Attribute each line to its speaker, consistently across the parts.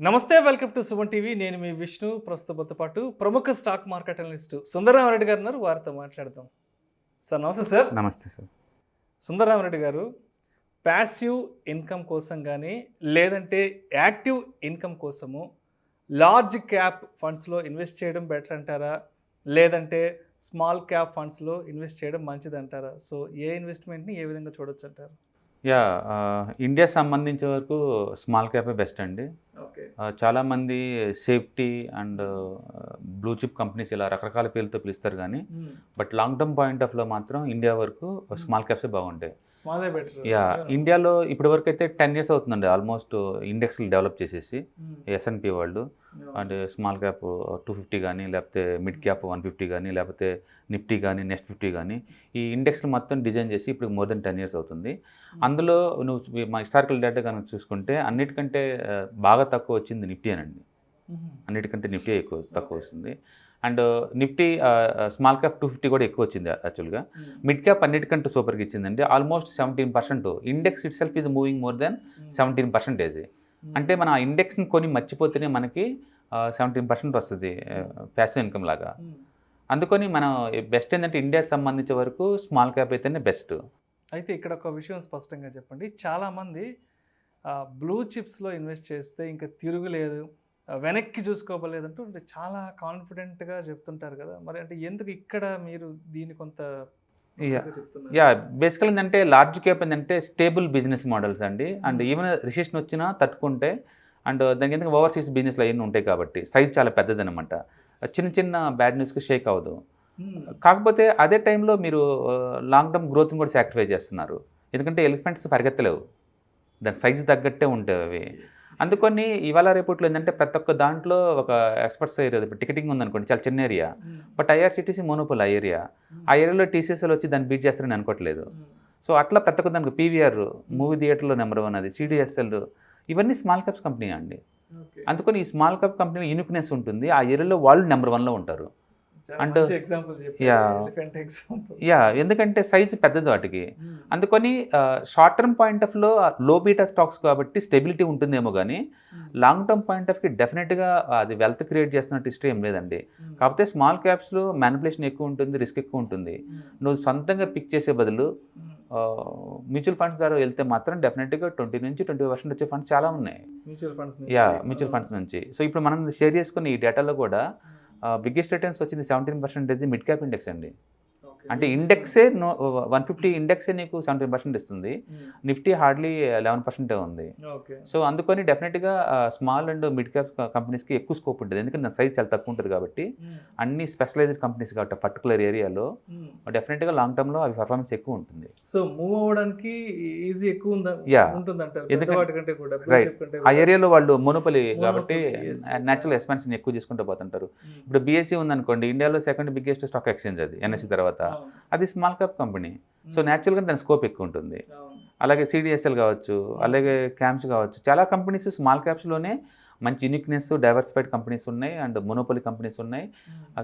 Speaker 1: నమస్తే, welcome to Suman TV. నేను మీ విష్ణు. ప్రస్తుతంతో పాటు ప్రముఖ స్టాక్ మార్కెట్ అనలిస్ట్ సుందర రెడ్డి గారు ఉన్నారు. వారితో మాట్లాడదాం. సార్ నమస్తే సార్.
Speaker 2: నమస్తే సార్.
Speaker 1: సుందర రెడ్డి గారు, ప్యాసివ్ ఇన్కమ్ కోసం కానీ లేదంటే యాక్టివ్ ఇన్కమ్ కోసము లార్జ్ క్యాప్ ఫండ్స్లో ఇన్వెస్ట్ చేయడం బెటర్ అంటారా, లేదంటే స్మాల్ క్యాప్ ఫండ్స్లో ఇన్వెస్ట్ చేయడం మంచిది అంటారా? సో ఏ ఇన్వెస్ట్మెంట్ని ఏ విధంగా చూడొచ్చు అంటారు?
Speaker 2: ఇండియా సంబంధించే వరకు స్మాల్ క్యాపే బెస్ట్ అండి.
Speaker 1: ఓకే.
Speaker 2: చాలామంది safety and blue chip companies ఇలా రకరకాల పేర్లతో పిలుస్తారు కానీ బట్ లాంగ్ టర్మ్ పాయింట్ ఆఫ్లో మాత్రం ఇండియా వరకు స్మాల్ క్యాప్సే బాగుంటాయి.
Speaker 1: స్మాలే బెటర్.
Speaker 2: ఇండియాలో ఇప్పటి వరకు అయితే 10 years అవుతుందండి ఆల్మోస్ట్ ఇండెక్స్లు డెవలప్ చేసేసి S&P వాళ్ళు. అండ్ స్మాల్ క్యాప్ 250 కానీ, లేకపోతే మిడ్ క్యాప్ 150 కానీ, లేకపోతే నిఫ్టీ కానీ, నెక్స్ట్ 50 కానీ, ఈ ఇండెక్స్లు మొత్తం డిజైన్ చేసి ఇప్పుడు మోర్ దెన్ 10 years అవుతుంది. అందులో నువ్వు మా హిస్టారికల్ డేటా కనుక చూసుకుంటే అన్నిటికంటే బాగా తక్కువ వచ్చింది నిఫ్టీ అనండి. అన్నిటికంటే నిఫ్టీ తక్కువ వస్తుంది. అండ్ నిఫ్టీ స్మాల్ క్యాప్ 250 కూడా ఎక్కువ వచ్చింది యాక్చువల్గా. మిడ్ క్యాప్ అన్నిటికంటే సూపర్గా ఇచ్చిందండి. Almost 17%. Index it self is moving more than 17%. అంటే మనం ఆ ఇండెక్స్ని కొని మర్చిపోతేనే మనకి 17% వస్తుంది ప్యాసివ్ ఇన్కమ్ లాగా. అందుకని మనం బెస్ట్ ఏంటంటే ఇండియాకి సంబంధించే వరకు స్మాల్ క్యాప్ అయితేనే బెస్ట్.
Speaker 1: అయితే ఇక్కడ ఒక విషయం స్పష్టంగా చెప్పండి. చాలామంది బ్లూ చిప్స్లో ఇన్వెస్ట్ చేస్తే ఇంకా తిరుగులేదు, వెనక్కి చూసుకోవలేదంటూ అంటే చాలా కాన్ఫిడెంట్గా చెప్తుంటారు కదా. మరి అంటే ఎందుకు ఇక్కడ మీరు దీన్ని కొంత
Speaker 2: బేసికల్ ఏంటంటే లార్జ్ క్యాప్ ఏంటంటే స్టేబుల్ బిజినెస్ మోడల్స్ అండి. అండ్ ఈవెన్ రిసెషన్ వచ్చినా తట్టుకుంటే, అండ్ దానికి ఎందుకు ఓవర్సీస్ బిజినెస్లో అవన్నీ ఉంటాయి కాబట్టి సైజ్ చాలా పెద్దదనమాట. చిన్న చిన్న బ్యాడ్ న్యూస్కి షేక్ అవ్వదు. కాకపోతే అదే టైంలో మీరు లాంగ్ టర్మ్ గ్రోత్ని కూడా సాక్రిఫై చేస్తున్నారు. ఎందుకంటే ఎలిఫెంట్స్ పరిగెత్తలేవు, దాని సైజు తగ్గట్టే ఉంటాయి అవి. అందుకని ఇవాళ రేపట్లో ఏంటంటే ప్రతి ఒక్క దాంట్లో ఒక ఎక్స్పర్ట్స్ ఏరియా, ఇప్పుడు టికెటింగ్ ఉందనుకోండి చాలా చిన్న ఏరియా, బట్ ఐఆర్సిటీసీ మోనోపోల్ ఆ ఏరియాలో టీసీఎస్ఎల్ వచ్చి దాన్ని బీట్ చేస్తారని అనుకోవట్లేదు. సో అట్లా ప్రతి ఒక్క దానికి పీవీఆర్ మూవీ థియేటర్లో నెంబర్ 1 అది, సిడిఎస్ఎల్ ఇవన్నీ స్మాల్ క్యాప్స్ కంపెనీ అండి. అందుకని ఈ స్మాల్ క్యాప్ కంపెనీ యూనిక్నెస్ ఉంటుంది. ఆ ఏరియాలో వాళ్ళు నెంబర్ 1లో ఉంటారు. అంటే ఎందుకంటే సైజు పెద్దది వాటికి. అందుకని షార్ట్ టర్మ్ పాయింట్ ఆఫ్లో లో బీటా స్టాక్స్ కాబట్టి స్టెబిలిటీ ఉంటుందేమో కానీ లాంగ్ టర్మ్ పాయింట్ ఆఫ్కి డెఫినెట్గా అది వెల్త్ క్రియేట్ చేస్తున్నట్టు హిస్టరీ ఏం లేదండి. కాకపోతే స్మాల్ క్యాప్స్లో మ్యానిపులేషన్ ఎక్కువ ఉంటుంది, రిస్క్ ఎక్కువ ఉంటుంది. నువ్వు సొంతంగా పిక్ చేసే బదులు మ్యూచువల్ ఫండ్స్ ద్వారా వెళ్తే మాత్రం డెఫినెట్గా 20 నుంచి 25% వచ్చే ఫండ్స్ చాలా ఉన్నాయి మ్యూచువల్ ఫండ్స్ నుంచి. సో ఇప్పుడు మనం షేర్ చేసుకున్న ఈ డేటాలో కూడా బిగ్గెస్ట్ రిటర్న్స్ వచ్చింది 17% మిడ్ క్యాప్ ఇండెక్స్ అండి. అంటే ఇండెక్సే 150 ఇండెక్సే నీకు 17% ఇస్తుంది. నిఫ్టీ హార్డ్లీ 11% ఉంది. సో అందుకని డెఫినెట్గా స్మాల్ అండ్ మిడ్ క్యాప్ కంపెనీస్కి ఎక్కువ స్కోప్ ఉంటుంది. ఎందుకంటే నా సైజ్ చాలా తక్కువ ఉంటుంది కాబట్టి, అన్ని స్పెషలైజ్డ్ కంపెనీస్ కాబట్టి పర్టికులర్ ఏరియాలో డెఫినెట్గా లాంగ్ టర్మ్లో అవి పర్ఫార్మెన్స్ ఎక్కువ ఉంటుంది.
Speaker 1: సో మూవ్ అవ్వడానికి ఈజీ ఎక్కువ
Speaker 2: రైట్. ఆ ఏరియాలో వాళ్ళు మోనోపలి కాబట్టి న్యాచురల్ ఎక్స్పాన్షన్ ఎక్కువ చేసుకుంటూ పోతుంటారు. ఇప్పుడు బీఎస్సీ ఉందనుకోండి, ఇండియాలో సెకండ్ బిగ్గెస్ట్ స్టాక్ ఎక్స్చేంజ్ అది ఎన్ఎస్సీ తర్వాత. అది స్మాల్ క్యాప్ కంపెనీ. సో న్యాచురల్గా దాని స్కోప్ ఎక్కువ ఉంటుంది. అలాగే సిడిఎస్ఎల్ కావచ్చు, అలాగే క్యామ్స్ కావచ్చు, చాలా కంపెనీస్ స్మాల్ క్యాప్స్లోనే మంచి యూనిక్నెస్, డైవర్సిఫైడ్ కంపెనీస్ ఉన్నాయి అండ్ మోనోపోలీ కంపెనీస్ ఉన్నాయి.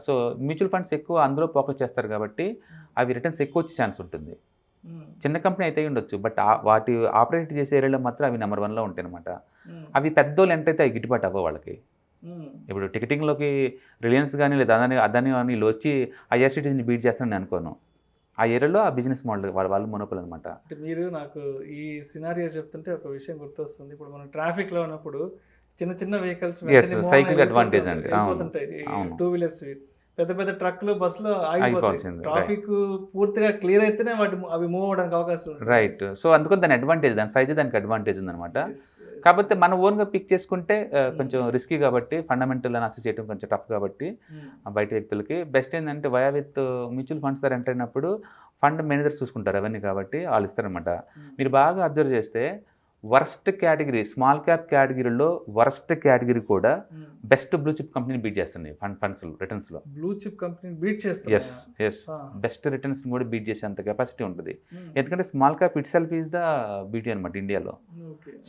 Speaker 2: సో మ్యూచువల్ ఫండ్స్ ఎక్కువ అందులో ఫోకస్ చేస్తారు కాబట్టి అవి రిటర్న్స్ ఎక్కువ వచ్చే ఛాన్స్ ఉంటుంది. చిన్న కంపెనీ అయితే ఉండొచ్చు, బట్ వాటి ఆపరేట్ చేసే ఏరియాలో మాత్రం అవి నెంబర్ 1లో ఉంటాయి అనమాట. అవి పెద్దోళ్ళు ఎంతైతే అవి గిట్టుబాటు అవ్వ వాళ్ళకి. ఇప్పుడు టికెటింగ్లోకి రిలయన్స్ కానీ లేదా అదాని కానీ వీళ్ళు వచ్చి ఐఆర్సిటీసీని బీట్ చేస్తారని అనుకోను. ఆ ఏరియాలో ఆ బిజినెస్ మోడల్ వాళ్ళు మోనోపోల్ అనమాట.
Speaker 1: అంటే మీరు నాకు ఈ సినారియో చెప్తుంటే ఒక విషయం గుర్తొస్తుంది. ఇప్పుడు మనం ట్రాఫిక్లో ఉన్నప్పుడు చిన్న చిన్న వెహికల్స్
Speaker 2: సైకిల్ అడ్వాంటేజ్ అండి.
Speaker 1: టూ వీలర్స్, పెద్ద పెద్ద ట్రక్లు, బస్సులు ఆగిపోతాయి. ట్రాఫిక్ పూర్తిగా క్లియర్ అయితేనే అవి మూవ్ అవడానికి అవకాశం ఉంది.
Speaker 2: రైట్. సో అందుకని దాని అడ్వాంటేజ్, దాని సైజ్ దానికి అడ్వాంటేజ్ ఉందన్నమాట. కాకపోతే మనం ఓన్గా పిక్ చేసుకుంటే కొంచెం రిస్కీ కాబట్టి, ఫండమెంటల్ అనాలిసిస్ చేయడం కొంచెం టఫ్ కాబట్టి బయట వ్యక్తులకి బెస్ట్ ఏంటంటే వయా విత్ మ్యూచువల్ ఫండ్స్ ద్వారా ఎంటర్ అయినప్పుడు ఫండ్ మేనేజర్స్ చూసుకుంటారు అవన్నీ కాబట్టి వాళ్ళు ఇస్తారనమాట. మీరు బాగా అబ్జర్వ్ చేస్తే వర్స్ట్ కేటగిరీ స్మాల్ క్యాప్ కేటగిరీలో వర్స్ట్ కేటగిరీ కూడా బెస్ట్ బ్లూ చిప్ కంపెనీని బీట్ చేస్తున్నాయి ఫండ్స్ రిటర్న్స్లో.
Speaker 1: బ్లూ చిప్ కంపెనీ బీట్ చేస్తుంది.
Speaker 2: ఎస్ బెస్ట్ రిటర్న్స్ కూడా బీట్ చేసేంత కెపాసిటీ ఉంటుంది. ఎందుకంటే small cap it self is the beauty అనమాట ఇండియాలో.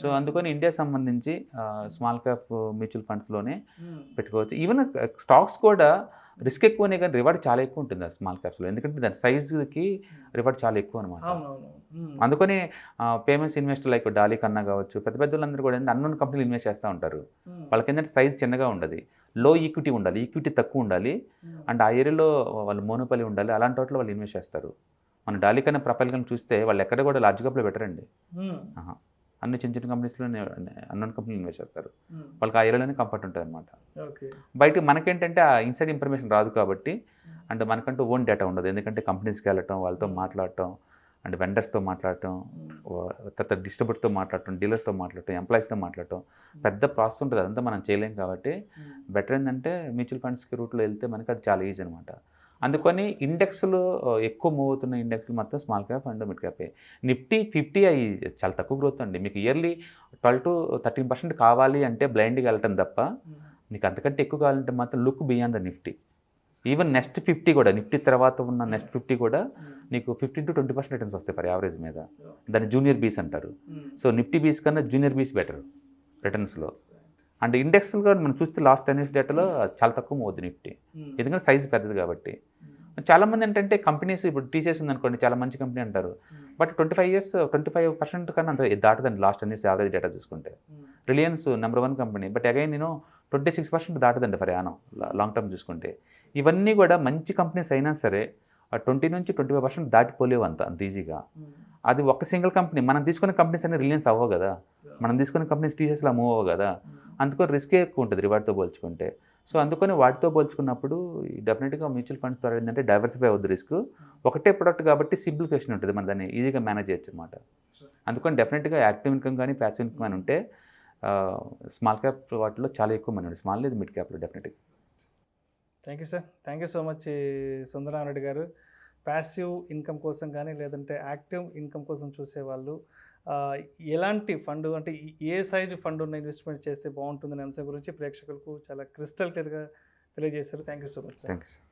Speaker 2: సో అందుకని ఇండియా సంబంధించి స్మాల్ క్యాప్ మ్యూచువల్ ఫండ్స్లోనే పెట్టుకోవచ్చు. ఈవెన్ స్టాక్స్ కూడా రిస్క్ ఎక్కువనే కానీ రివార్డ్ చాలా ఎక్కువ ఉంటుంది ఆ స్మాల్ క్యాప్స్లో, ఎందుకంటే దాని సైజుకి రివార్డ్ చాలా ఎక్కువ అనమాట.
Speaker 1: అవునవును.
Speaker 2: అందుకని పేమెంట్స్ ఇన్వెస్టర్ లైక్ డాలీ కన్నా కావచ్చు, పెద్ద పెద్ద వాళ్ళందరూ కూడా అన్నోన్ కంపెనీలు ఇన్వెస్ట్ చేస్తూ ఉంటారు. వాళ్ళకి ఏంటంటే సైజ్ చిన్నగా ఉండదు, లో ఈక్విటీ ఉండాలి, ఈక్విటీ తక్కువ ఉండాలి, అండ్ ఆ ఏరియాలో వాళ్ళు మోనోపలి ఉండాలి, అలాంటి వాటిలో వాళ్ళు ఇన్వెస్ట్ చేస్తారు. మన డాలీ కన్నా ప్రొఫైల్ కన్నా చూస్తే వాళ్ళు ఎక్కడ కూడా లార్జ్ క్యాప్లో పెట్టరండి. అన్ని చిన్న చిన్న కంపెనీస్లో అన్నోన్ కంపెనీలు ఇన్వెస్ట్ చేస్తారు. వాళ్ళకి ఆ ఏరియాలోనే కంఫర్ట్ ఉంటుంది అనమాట. బయట మనకేంటంటే ఆ ఇన్సైడ్ ఇన్ఫర్మేషన్ రాదు కాబట్టి, అంటే మనకంటూ ఓన్ డేటా ఉండదు, ఎందుకంటే కంపెనీస్కి వెళ్ళటం, వాళ్ళతో మాట్లాడటం, అండ్ వెండర్స్తో మాట్లాడటం, తర్వాత డిస్ట్రిబ్యూటర్తో మాట్లాడటం, డీలర్స్తో మాట్లాడటం, ఎంప్లాయీస్తో మాట్లాడటం, పెద్ద ప్రాసెస్ ఉంటుంది, అదంతా మనం చేయలేం. కాబట్టి బెటర్ ఏంటంటే మ్యూచువల్ ఫండ్స్కి రూట్లో వెళ్తే మనకి అది చాలా ఈజీ అనమాట. అందుకని ఇండెక్స్లు ఎక్కువ మూవ్ అవుతున్న ఇండెక్స్లు మొత్తం స్మాల్ క్యాప్ అండ్ మిడ్ క్యాపే. నిఫ్టీ 50 అవి చాలా తక్కువ గ్రోత్ అండి. మీకు ఇయర్లీ 12 to 13% కావాలి అంటే బ్లైండ్గా వెళ్ళటం తప్ప, మీకు అంతకంటే ఎక్కువ కావాలంటే మాత్రం look beyond the Nifty. Even next 50 కూడా, నిఫ్టీ తర్వాత ఉన్న నెక్స్ట్ 50 కూడా నీకు 15 to 20% రిటర్న్స్ వస్తాయి ఫర్ యావరేజ్ మీద. దాన్ని జూనియర్ బీస్ అంటారు. సో నిఫ్టీ బీస్ కన్నా జూనియర్ బీస్ బెటర్ రిటర్న్స్లో. అండ్ ఇండెక్స్లు కూడా మనం చూస్తే లాస్ట్ 10 years డేటాలో చాలా తక్కువ మూవ్ అవుతుంది నిఫ్టీ, ఎందుకంటే సైజ్ పెద్దది కాబట్టి. చాలామంది ఏంటంటే కంపెనీస్ ఇప్పుడు టీసీఎస్ ఉందనుకోండి, చాలా మంచి కంపెనీ అంటారు, బట్ 25% కన్నా అంత దాటదండి లాస్ట్ 10 years యావరేజ్ డేటా చూసుకుంటే. Reliance number 1 company, but again నేను 26% దాటదండి ఫర్ యానం లాంగ్ టర్మ్ చూసుకుంటే. ఇవన్నీ కూడా మంచి కంపెనీస్ అయినా సరే 20 నుంచి 25% దాటిపోలేవు అంత ఈజీగా. అది ఒక సింగిల్ కంపెనీ, మనం తీసుకునే కంపెనీస్ అన్ని రిలయన్స్ అవ్వవు కదా, మనం తీసుకునే కంపెనీస్ టీసీఎస్లో మూవ్ అవ్వవు కదా, అందుకని రిస్కే ఎక్కువ ఉంటుంది రివార్డ్తో పోల్చుకుంటే. సో అందుకని వాటితో పోల్చుకున్నప్పుడు డెఫినెట్గా మ్యూచువల్ ఫండ్స్ ద్వారా ఏంటంటే డైవర్సిఫై అవుద్ది రిస్క్. ఒకటే ప్రొడక్ట్ కాబట్టి సింప్లిఫికేషన్ ఉంటుంది, మనం దాన్ని ఈజీగా మేనేజ్ చేయొచ్చు అనమాట. అందుకని డెఫినెట్గా యాక్టివ్ ఇన్కమ్ కానీ ప్యాసివ్ ఇన్కమ్ అని ఉంటే స్మాల్ క్యాప్ వాటిలో చాలా ఎక్కువ మనీ ఉంది, స్మాల్ లేదు మిడ్ క్యాప్లో డెఫినెట్గా.
Speaker 1: Thank you sir, thank you so much Sundararam Reddy garu. Passive income కోసం కానీ లేదంటే యాక్టివ్ ఇన్కమ్ కోసం చూసేవాళ్ళు ఎలాంటి ఫండ్, అంటే ఏ సైజు ఫండ్ ఉన్న ఇన్వెస్ట్మెంట్ చేస్తే బాగుంటుందనే అంశం గురించి ప్రేక్షకులకు చాలా క్రిస్టల్ క్లియర్గా తెలియజేశారు. Thank you so much sir.
Speaker 2: Thank you sir.